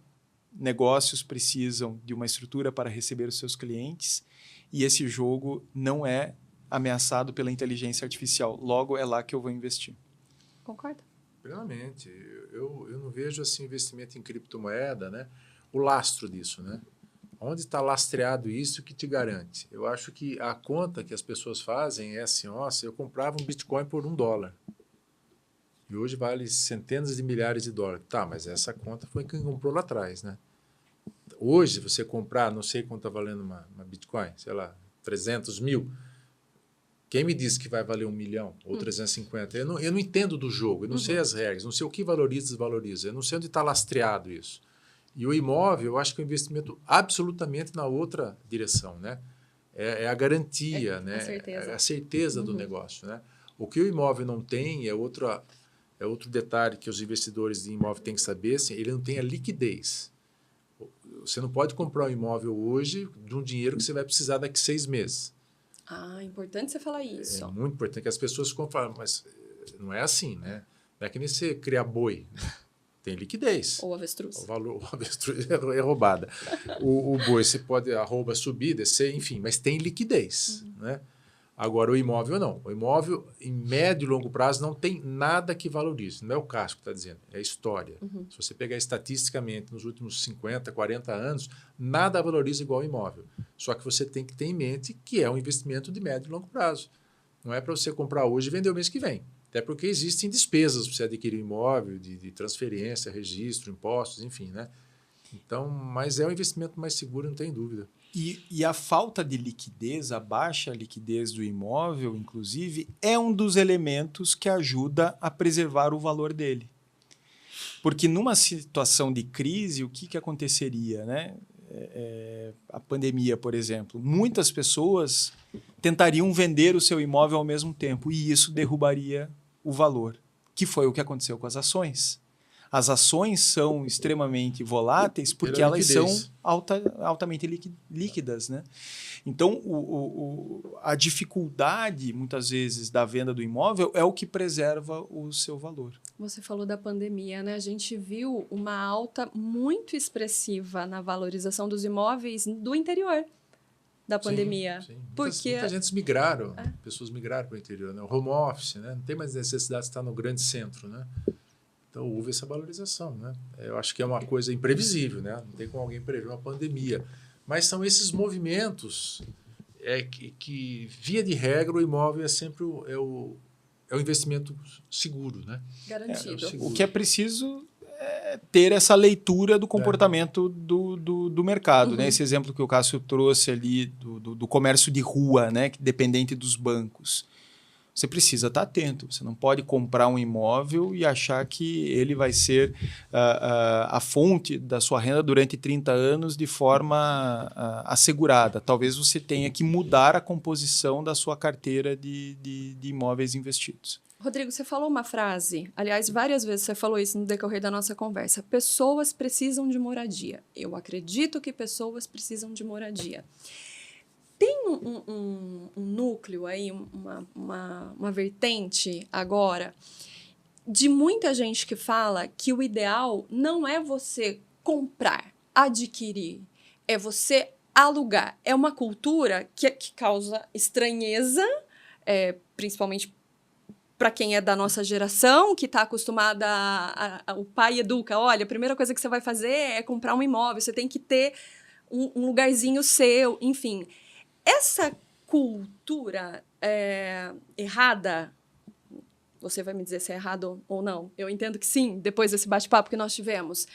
negócios precisam de uma estrutura para receber os seus clientes, e esse jogo não é ameaçado pela inteligência artificial. Logo, é lá que eu vou investir. Concorda? Plenamente. Eu não vejo assim investimento em criptomoeda, né? O lastro disso, né? Onde está lastreado isso que te garante? Eu acho que a conta que as pessoas fazem é assim, nossa, eu comprava um Bitcoin por $1. E hoje vale centenas de milhares de dólares. Tá, mas essa conta foi quem comprou lá atrás, né? Hoje, você comprar, não sei quanto está valendo uma Bitcoin, sei lá, 300 mil. Quem me disse que vai valer 1 milhão ou 350? Eu não entendo do jogo, eu não sei as regras, não sei o que valoriza e desvaloriza, eu não sei onde está lastreado isso. E o imóvel, eu acho que é um investimento absolutamente na outra direção, né? É a garantia, né? É a certeza do negócio, né? O que o imóvel não tem é outro detalhe que os investidores de imóvel têm que saber, assim, ele não tem a liquidez. Você não pode comprar um imóvel hoje de um dinheiro que você vai precisar daqui 6 meses. Ah, importante você falar isso. É muito importante que as pessoas falam, mas não é assim, né? Não é que nem você criar boi, né? Tem liquidez. Ou avestruz. O avestruz é roubada. O boi, você pode arroba subir, descer, enfim, mas tem liquidez, né? Agora, o imóvel não. O imóvel, em médio e longo prazo, não tem nada que valorize. Não é o Cássio que está dizendo, é a história. Se você pegar estatisticamente nos últimos 50, 40 anos, nada valoriza igual o imóvel. Só que você tem que ter em mente que é um investimento de médio e longo prazo. Não é para você comprar hoje e vender o mês que vem. Até porque existem despesas para você adquirir um imóvel, de transferência, registro, impostos, enfim, né? Então, mas é o investimento mais seguro, não tem dúvida. E a falta de liquidez, a baixa liquidez do imóvel, inclusive, é um dos elementos que ajuda a preservar o valor dele. Porque numa situação de crise, o que aconteceria, né? A pandemia, por exemplo, muitas pessoas tentariam vender o seu imóvel ao mesmo tempo e isso derrubaria o valor, que foi o que aconteceu com as ações. As ações são extremamente voláteis porque elas são altamente líquidas, né? Então, a dificuldade, muitas vezes, da venda do imóvel é o que preserva o seu valor. Você falou da pandemia, né? A gente viu uma alta muito expressiva na valorização dos imóveis do interior da pandemia. Sim. Porque muita gente migraram, pessoas migraram para o interior, né? O home office, né? Não tem mais necessidade de estar no grande centro, né? Então, houve essa valorização, né? Eu acho que é uma coisa imprevisível, né? Não tem como alguém prever uma pandemia. Mas são esses movimentos que, via de regra, o imóvel é sempre o investimento seguro, né? Garantido. O que é preciso é ter essa leitura do comportamento do mercado. Né? Esse exemplo que o Cássio trouxe ali do comércio de rua, né? Que dependente dos bancos. Você precisa estar atento. Você não pode comprar um imóvel e achar que ele vai ser a fonte da sua renda durante 30 anos de forma assegurada. Talvez você tenha que mudar a composição da sua carteira de imóveis investidos. Rodrigo, você falou uma frase, aliás, várias vezes você falou isso no decorrer da nossa conversa. Pessoas precisam de moradia. Eu acredito que pessoas precisam de moradia. Tem um núcleo aí, uma vertente agora, de muita gente que fala que o ideal não é você comprar, adquirir, é você alugar. É uma cultura que causa estranheza, principalmente para quem é da nossa geração, que está acostumada o pai educa, olha, a primeira coisa que você vai fazer é comprar um imóvel, você tem que ter um lugarzinho seu, enfim. Essa cultura errada, você vai me dizer se é errado ou não, eu entendo que sim, depois desse bate-papo que nós tivemos.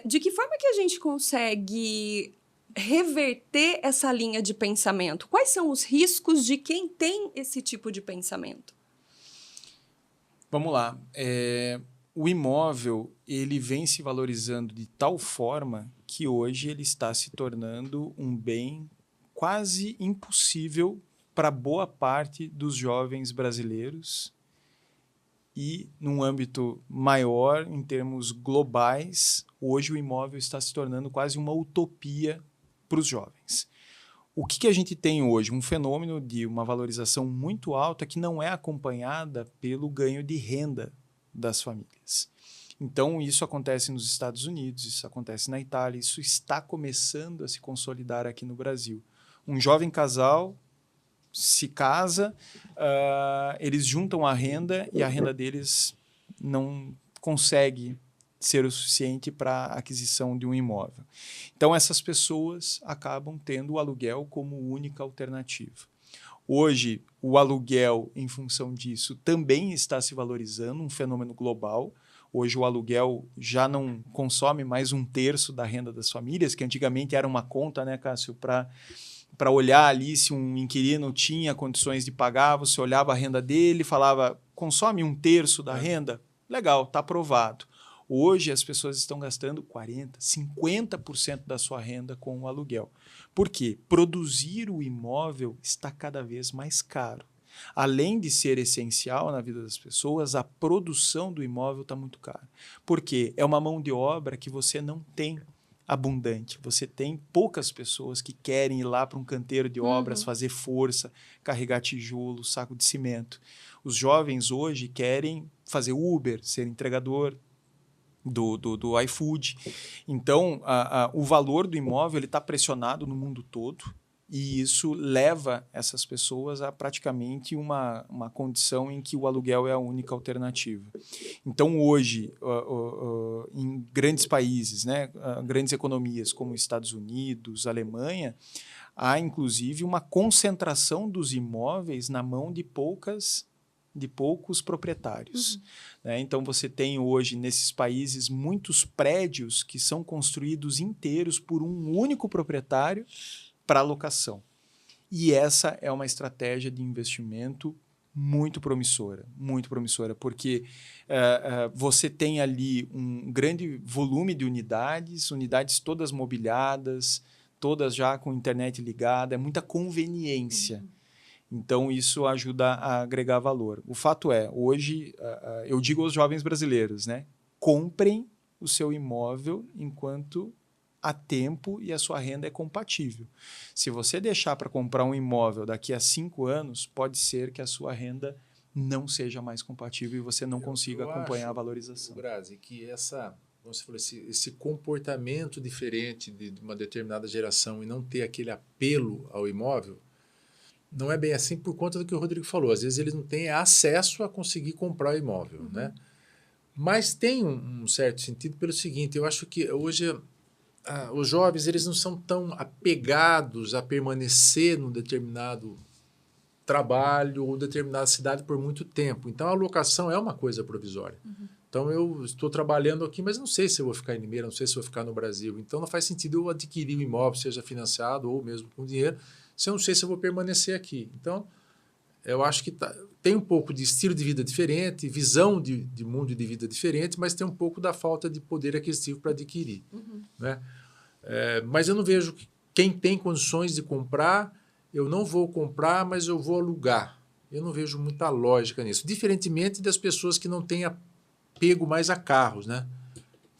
De que forma que a gente consegue reverter essa linha de pensamento? Quais são os riscos de quem tem esse tipo de pensamento? Vamos lá. O imóvel ele vem se valorizando de tal forma que hoje ele está se tornando um bem quase impossível para boa parte dos jovens brasileiros e, num âmbito maior, em termos globais, hoje o imóvel está se tornando quase uma utopia para os jovens. O que a gente tem hoje? Um fenômeno de uma valorização muito alta que não é acompanhada pelo ganho de renda das famílias. Então, isso acontece nos Estados Unidos, isso acontece na Itália, isso está começando a se consolidar aqui no Brasil. Um jovem casal se casa, eles juntam a renda e a renda deles não consegue ser o suficiente para a aquisição de um imóvel. Então, essas pessoas acabam tendo o aluguel como única alternativa. Hoje, o aluguel, em função disso, também está se valorizando, um fenômeno global. Hoje, o aluguel já não consome mais 1/3 da renda das famílias, que antigamente era uma conta, né, Cássio, para olhar ali se um inquilino tinha condições de pagar, você olhava a renda dele, falava, consome 1/3 da renda? Legal, está aprovado. Hoje, as pessoas estão gastando 40%, 50% da sua renda com o aluguel. Por quê? Produzir o imóvel está cada vez mais caro. Além de ser essencial na vida das pessoas, a produção do imóvel está muito cara. Por quê? É uma mão de obra que você não tem abundante. Você tem poucas pessoas que querem ir lá para um canteiro de obras, fazer força, carregar tijolo, saco de cimento. Os jovens hoje querem fazer Uber, ser entregador do iFood. Então, o valor do imóvel está pressionado no mundo todo e isso leva essas pessoas a praticamente uma condição em que o aluguel é a única alternativa. Então, hoje, em grandes países, né, grandes economias como Estados Unidos, Alemanha, há, inclusive, uma concentração dos imóveis na mão de poucos proprietários. Né? Então, você tem hoje, nesses países, muitos prédios que são construídos inteiros por um único proprietário para locação. E essa é uma estratégia de investimento muito promissora, porque você tem ali um grande volume de unidades todas mobiliadas, todas já com internet ligada, é muita conveniência. Então, isso ajuda a agregar valor. O fato é, hoje, eu digo aos jovens brasileiros, né? Comprem o seu imóvel enquanto há tempo e a sua renda é compatível. Se você deixar para comprar um imóvel daqui a 5 anos, pode ser que a sua renda não seja mais compatível e você não consiga acompanhar a valorização. Grazi, que como você falou, esse comportamento diferente de uma determinada geração e não ter aquele apelo ao imóvel, não é bem assim por conta do que o Rodrigo falou. Às vezes eles não têm acesso a conseguir comprar o imóvel, né? Mas tem um certo sentido pelo seguinte, eu acho que hoje os jovens eles não são tão apegados a permanecer num determinado trabalho ou determinada cidade por muito tempo. Então, a locação é uma coisa provisória. Então, eu estou trabalhando aqui, mas não sei se eu vou ficar em Limeira, não sei se eu vou ficar no Brasil. Então, não faz sentido eu adquirir um imóvel, seja financiado ou mesmo com dinheiro, se eu não sei se eu vou permanecer aqui. Então, eu acho que tem um pouco de estilo de vida diferente, visão de mundo de vida diferente, mas tem um pouco da falta de poder aquisitivo para adquirir. Né? Mas eu não vejo quem tem condições de comprar, eu não vou comprar, mas eu vou alugar. Eu não vejo muita lógica nisso. Diferentemente das pessoas que não têm apego mais a carros. Né?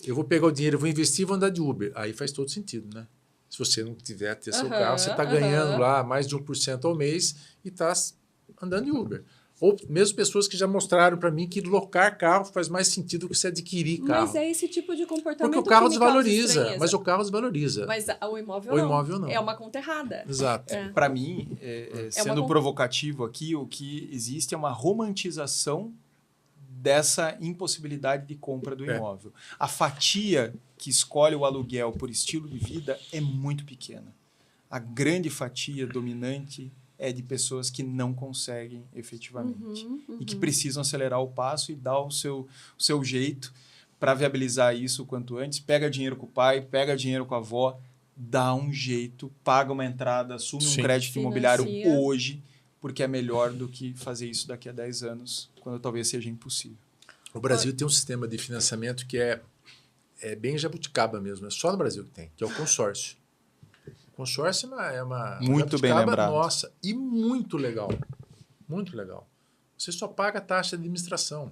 Eu vou pegar o dinheiro, eu vou investir e vou andar de Uber. Aí faz todo sentido. Né? Se você não tiver ter seu carro, você está ganhando lá mais de 1% ao mês e está andando de Uber. Ou mesmo pessoas que já mostraram para mim que locar carro faz mais sentido que você adquirir carro. Mas é esse tipo de comportamento porque o carro que me causa desvaloriza. estranheza. Mas o carro desvaloriza. Mas o imóvel, o imóvel não. É uma conta errada. Exato. Para mim, sendo provocativo aqui, o que existe é uma romantização dessa impossibilidade de compra do imóvel. A fatia que escolhe o aluguel por estilo de vida é muito pequena. A grande fatia dominante é de pessoas que não conseguem efetivamente e que precisam acelerar o passo e dar o seu jeito para viabilizar isso o quanto antes. Pega dinheiro com o pai, pega dinheiro com a avó, dá um jeito, paga uma entrada, assume um crédito imobiliário hoje, porque é melhor do que fazer isso daqui a 10 anos, quando talvez seja impossível. O Brasil tem um sistema de financiamento que é bem jabuticaba mesmo, é só no Brasil que tem, que é o consórcio. O consórcio é uma muito bem lembrado. Nossa, e muito legal. Muito legal. Você só paga a taxa de administração.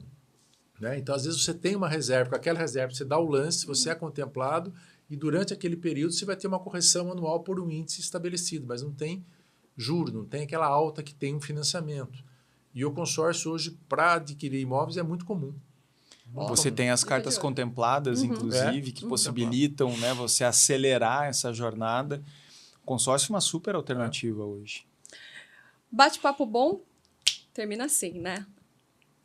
Né? Então, às vezes, você tem uma reserva, com aquela reserva você dá o lance, você é contemplado, e durante aquele período você vai ter uma correção anual por um índice estabelecido, mas não tem juro, não tem aquela alta que tem um financiamento. E o consórcio hoje, para adquirir imóveis, é muito comum. Você tem as cartas contempladas, inclusive, que possibilitam, né, você acelerar essa jornada. O consórcio é uma super alternativa hoje. Bate-papo bom, termina assim, né?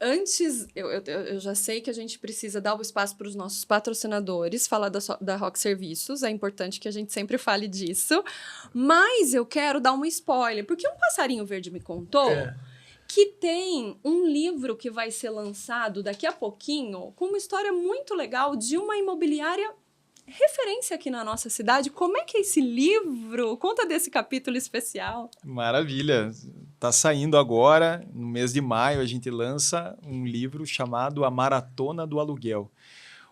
Antes, eu já sei que a gente precisa dar o espaço para os nossos patrocinadores, falar da Rock Serviços, é importante que a gente sempre fale disso, mas eu quero dar um spoiler, porque um passarinho verde me contou que tem um livro que vai ser lançado daqui a pouquinho, com uma história muito legal de uma imobiliária referência aqui na nossa cidade. Como é que é esse livro? Conta desse capítulo especial. Maravilha! Está saindo agora, no mês de maio, a gente lança um livro chamado A Maratona do Aluguel.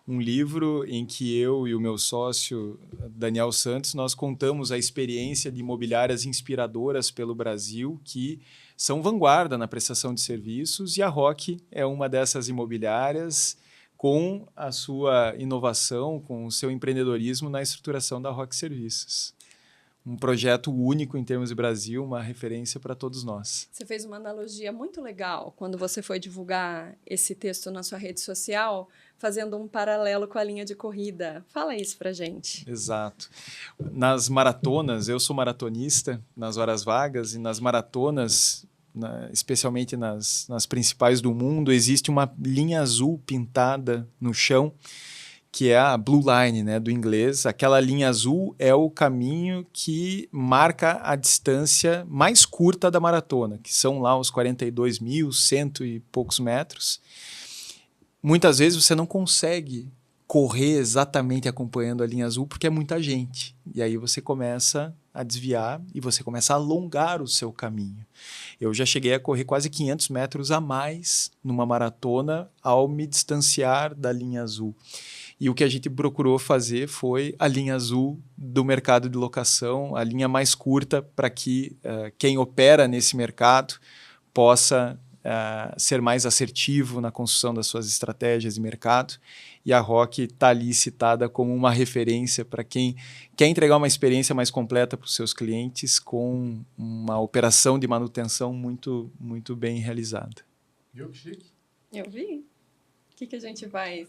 Um livro em que eu e o meu sócio, Daniel Santos, nós contamos a experiência de imobiliárias inspiradoras pelo Brasil que são vanguarda na prestação de serviços, e a Rock é uma dessas imobiliárias com a sua inovação, com o seu empreendedorismo na estruturação da Rock Serviços. Um projeto único em termos de Brasil, uma referência para todos nós. Você fez uma analogia muito legal quando você foi divulgar esse texto na sua rede social, fazendo um paralelo com a linha de corrida. Fala isso pra gente. Exato. Nas maratonas, eu sou maratonista, nas horas vagas, e nas maratonas, especialmente nas principais do mundo, existe uma linha azul pintada no chão, que é a Blue Line, né, do inglês. Aquela linha azul é o caminho que marca a distância mais curta da maratona, que são lá os 42.100 e poucos metros. Muitas vezes você não consegue correr exatamente acompanhando a linha azul porque é muita gente. E aí você começa a desviar e você começa a alongar o seu caminho. Eu já cheguei a correr quase 500 metros a mais numa maratona ao me distanciar da linha azul. E o que a gente procurou fazer foi a linha azul do mercado de locação, a linha mais curta para que quem opera nesse mercado possa ser mais assertivo na construção das suas estratégias de mercado. E a Rock está ali citada como uma referência para quem quer entregar uma experiência mais completa para os seus clientes com uma operação de manutenção muito, muito bem realizada. Viu que chique? Eu vi. O que a gente vai...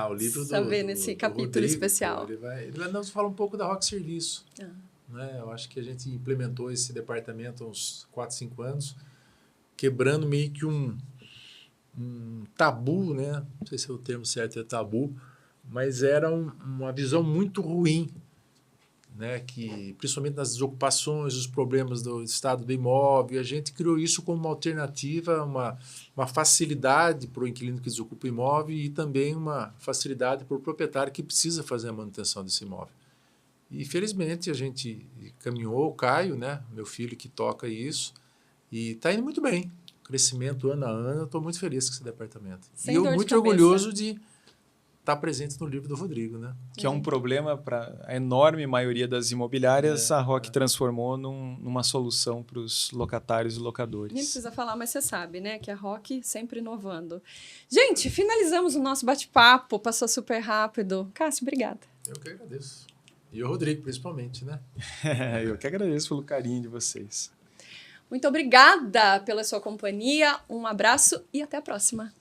o livro saber nesse capítulo Rodrigo, ele vai nos falar um pouco da Rock Serviço. Né? Eu acho que a gente implementou esse departamento há uns 4, 5 anos, quebrando meio que um tabu, né? Não sei se o termo certo é tabu, mas era uma visão muito ruim, né? Que, principalmente nas desocupações, os problemas do estado do imóvel, a gente criou isso como uma alternativa, uma facilidade para o inquilino que desocupa o imóvel e também uma facilidade para o proprietário que precisa fazer a manutenção desse imóvel. E, felizmente, a gente caminhou, o Caio, né? Meu filho que toca isso, e está indo muito bem. Crescimento ano a ano, eu estou muito feliz com esse departamento. Sem e eu dor de muito cabeça. orgulhoso de estar presente no livro do Rodrigo, né? Que é um problema para a enorme maioria das imobiliárias, a ROC transformou numa solução para os locatários e locadores. Nem precisa falar, mas você sabe, né? Que a ROC sempre inovando. Gente, finalizamos o nosso bate-papo. Passou super rápido. Cássio, obrigada. Eu que agradeço. E o Rodrigo, principalmente, né? Eu que agradeço pelo carinho de vocês. Muito obrigada pela sua companhia. Um abraço e até a próxima.